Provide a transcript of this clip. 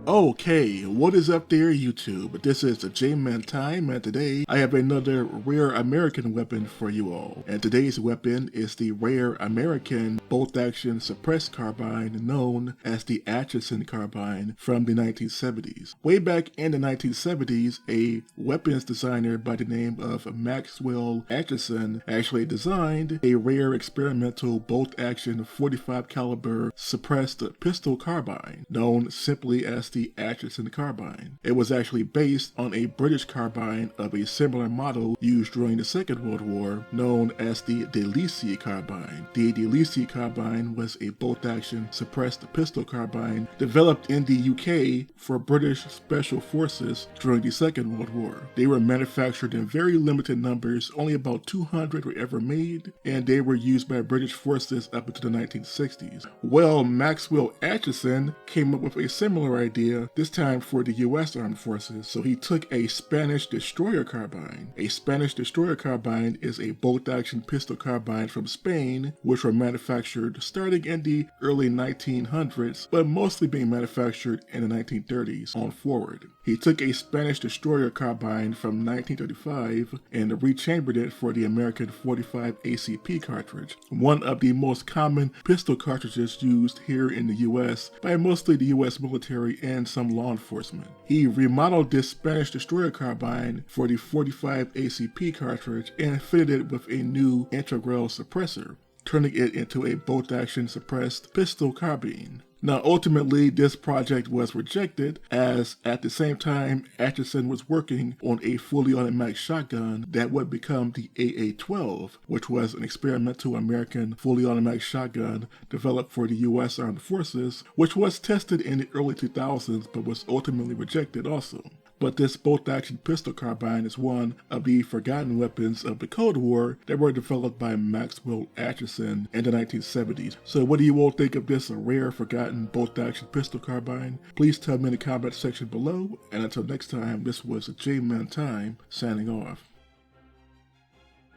Okay, what is up there, YouTube? This is the J-Man Time, and today I have another rare American weapon for you all. And today's weapon is the rare American bolt-action suppressed carbine known as the Atchisson carbine from the 1970s. Way back in the 1970s, a weapons designer by the name of Maxwell Atchisson actually designed a rare experimental bolt-action 45 caliber suppressed pistol carbine known simply as the Atchisson carbine. It was actually based on a British carbine of a similar model used during the Second World War, known as the Delisi carbine. The Delisi carbine was a bolt-action suppressed pistol carbine developed in the UK for British Special Forces during the Second World War. They were manufactured in very limited numbers, only about 200 were ever made, and they were used by British forces up until the 1960s. Well, Maxwell Atchisson came up with a similar idea, this time for the US Armed Forces, so he took a Spanish destroyer carbine. A Spanish destroyer carbine is a bolt-action pistol carbine from Spain, which were manufactured starting in the early 1900s, but mostly being manufactured in the 1930s on forward. He took a Spanish destroyer carbine from 1935 and rechambered it for the American 45 ACP cartridge, one of the most common pistol cartridges used here in the US by mostly the US military and some law enforcement. He remodeled this Spanish destroyer carbine for the 45 ACP cartridge and fitted it with a new integral suppressor, turning it into a bolt-action suppressed pistol carbine. Now, ultimately, this project was rejected as at the same time Atchisson was working on a fully automatic shotgun that would become the AA-12, which was an experimental American fully automatic shotgun developed for the US Armed Forces, which was tested in the early 2000s but was ultimately rejected also. But this bolt-action pistol carbine is one of the forgotten weapons of the Cold War that were developed by Maxwell Atchisson in the 1970s. So what do you all think of this rare forgotten bolt-action pistol carbine? Please tell me in the comment section below, and until next time, this was the J-Man Time, signing off.